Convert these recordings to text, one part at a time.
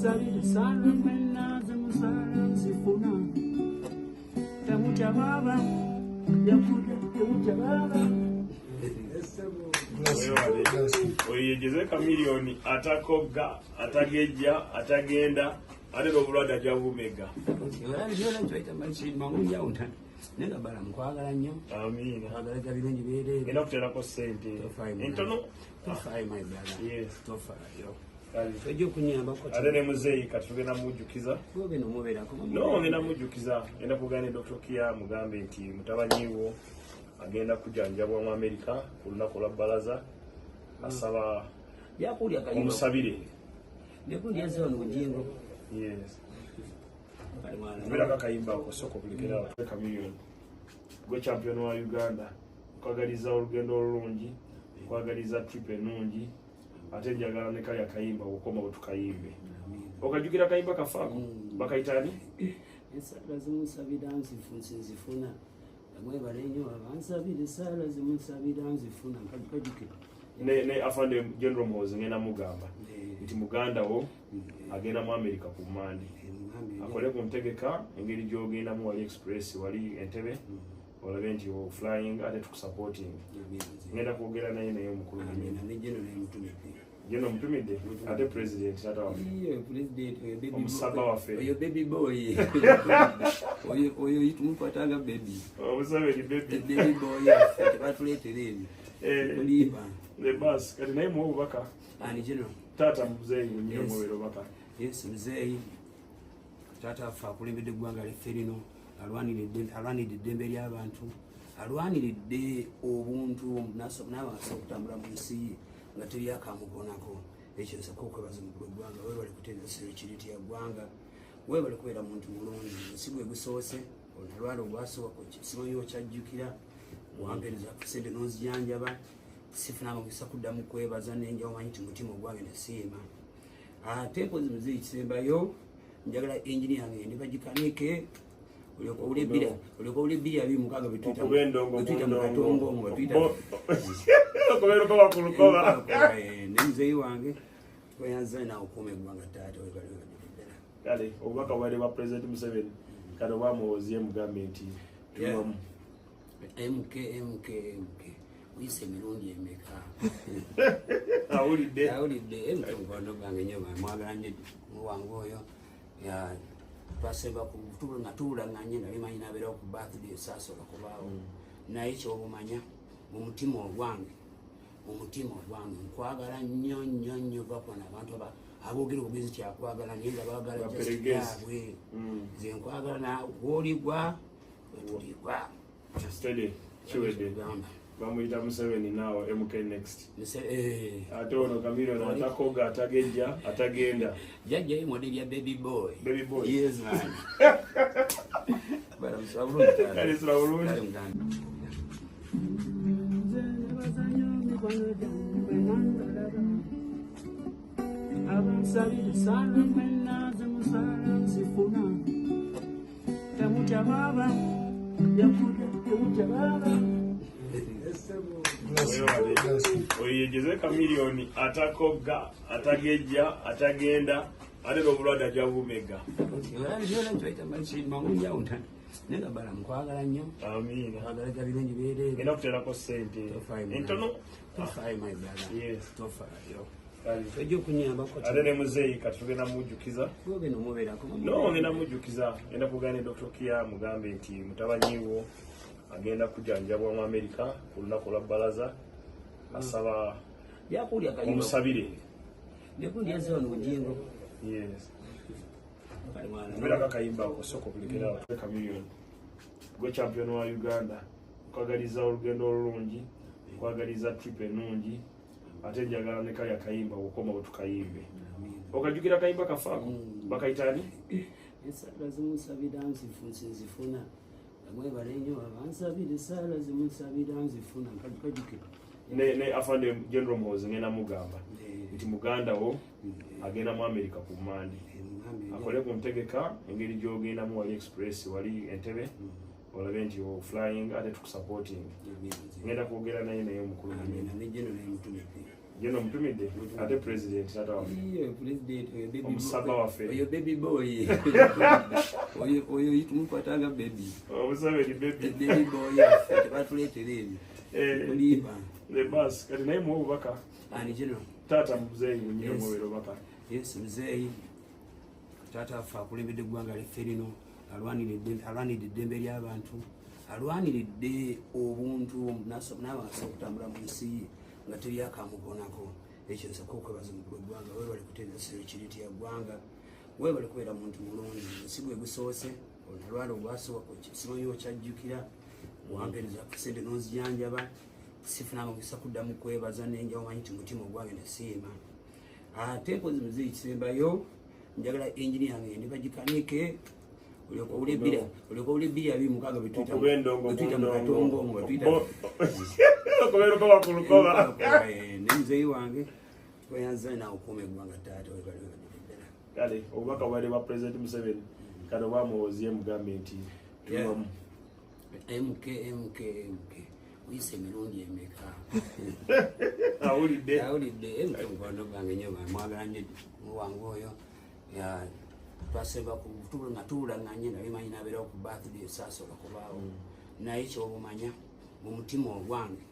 Abansabire sana mwenaze musala nsifuna Temutya baba yakuda temutya baba oyegeze kamiliyoni atakoga atagejja atagenda ate n'obulwadde ajavumega olabiryola nkywaita mangu yawuta nenga bala nkwagala nnyo amiina kwagalaga birungi bireere era kuterako sente entono tofayo my brother yes tofayo ojja okunyambako ate ne muzeeyi kati tugenda mujjukiza obe nomubeerako no ngenda mujjukiza genda kugana Dr. Kia mugambe nti mutabanyiwo agenda kujanjabwa mu Amerika ku lunaku lwa bbalaza asaba omusabire yakulyazewa nobujingo yes Mbera kayimba okosoko kulikira kamiliyoni gwe champion wa Uganda kwagaliza olugendo olulungi kwagaliza trip ennungi ate njagala ne kali akayimba okukoma wetukayimbe okajjukira kayimba kafaako bakayitani esala zimusabira nzifuna amwebala ennyo abansabire esala zimusabira nzifuna kajjukira ne afande General Muhoozi ngenda mugamba nti muganda wo agenda mu Amerika ku Mandi akole ku ntegeka engeri gy'ogenda mu wali express wali Entebbe olabe nti o flying ate tukusupporting ngenda kwogera naye omukulu General mutumidde ate president tata waffe omusaba waffe oyo baby boy oyo tumukwatanga baby omusabiri baby boy tebatuleetera ebyo kulimba the bus kati naye muwe obubaka ani General tata muzeeyi nnyo mubeera obubaka yes muzeeyi tata affe akulembedde eggwanga lyaffe lino alwanirira eddembe ly'abantu alwaniridde obuntu n'abantu okutambula mu nsi ye nga teri akamugonako ekyo nsaka okwebaza omukulu eggwanga webali kuteeza security ya ggwanga webali kubeera muntu mulungi ensi gwe gusoose olwala ogwasooka simanyi okyajjukira wampereza kusente n'ozijanjaba sifuna mukisa kuddamu kwebaza nenja omanyi nti mutima ogwange nasiima ate mpozi muzeeyi kisembayo njagala enjini yange ndibagikanike olyoka owulya ebbiri abiri mukaaga betuyita mu katongo omwo ne muzeeyi wange tweyanze naawe okuuma eggwanga taata webaliwebaliddala kale obubaka bwali bwa President Museveni kati oba Muhoozi mugambe nti tuwamu MK uyise emirundi emeka awulidde MK mukwano gwange nnyo mwagala nnyo muwange oyo twaseba nga tuwulanganye nali manyi nabeerawo ku birthday saasobola kubaawo naye kyobumanya mu mutima ogwange nkwagala nnyo bakona abantu aboogera obugezi kyakwagala naye nga baagala jaabwe nze nkwagala woligwa wetuligwa bamuyita Museveni naawe MK next ate ono kamiliyoni atakoga atagejja atagenda jajjayo modeli ya baby boy yes man alisula bulungi abansabire sana mwenaze musala nsifuna temutya baba yakuda temutya baba oyegeze kamiliyoni atakoga atagejja atagenda ate n'obulwadde ajavumega olabiryola nkywaita mangu yawuta nenga bala nkwagala nnyo amiina kwagalaga birungi bireere genda kuterako sente entono tofayo my brother yes tofayo ojja okunyambako ate ne muzeeyi kati tugenda mujjukiza obe nomubeerako no ngenda mujjukiza genda kugana Dr. Kia mugambe nti mutabanyiwo agenda kujanjabwa mu Amerika ku lunaku lwa bbalaza asaba omusabire yakulyazewa nobujingo yes Mbera kayimba okosoko kulikira kamiliyoni gwe champion wa Uganda kwagaliza olugendo olulungi kwagaliza trip ennungi ate njagala ne kali akayimba okukoma wetukayimbe okajjukira kayimba kafaako bakayitani esala zimusabira nzifuna amwebala ennyo abansabire esala zimusabira nzifuna kajjukira ne afande General Muhoozi ngenda mugamba nti muganda wo agenda mu Amerika ku Mandi akole ku ntegeka engeri gy'ogenda mu wali express wali Entebbe olabe nti o flying ate tukusupporting ngenda kwogera naye omukulu Jeno mtumide ate president tata wa. President baby. Omusaba waffe. Oyo baby boy. Oyo yitumupatanga baby. Omusabeni baby. Baby boy affe batuleetera ebyo. Kulimba. Le bus kati naye mu obubaka. Ani general. Tata muzeeyi nyine mu biro baka. Yes muzeeyi. Tata affe akulembedde eggwanga lyaffe lino alwanirira eddembe ly'abantu. Alwaniridde obuntu n'abantu okutambula mu nsi ye nga teri akamubonako. Ekyo nsako okwebaza omukulu w'eggwanga weebale kutereeza security ya ggwanga, weebale kubeera muntu mulungi. Ensi gwe gusoose olwala ogwasooka simanyi okyajjukira wampeereza ku ssente n'onzijanjaba sifuna mukisa kuddamu kwebaza nenja omanyi nti mutima ogwagenda siima. Ate mpozi muzeeyi kisembayo njagala engini yange ndibagikanike ulioka ule bia bi mukaga betwita mukatongo ngo betwita okubera ko bakulukola nemzeyi wange koyanza na okume gwanga tata we bali bidera kale obubaka bwali ba president Museveni kano bamuwozie mugambe nti tuwamu MK uyise mirundi emeka awulidde MK mukwano gwange nyo mwagala nnyo wangu oyo ya twaseba ku tubula natula nganye na bimanyi nabera ku birthday sasa okubaawo naye kyobumanya mu mutima ogwange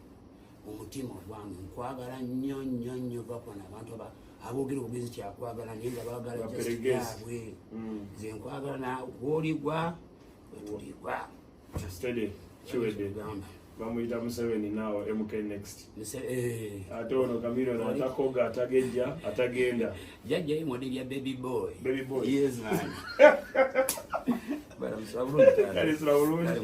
nkwagala nnyo bakona abantu aboogera obugezi kyakwagala naye nga baagala jaabwe nze nkwagala na woligwa wetuligwa steady chiwede bamuyita Museveni naawo MK next ate ono Kamiro atakoga atagenda jajja ye modeli ya baby boy baby boy yes man bara msabulu kali sura bulungi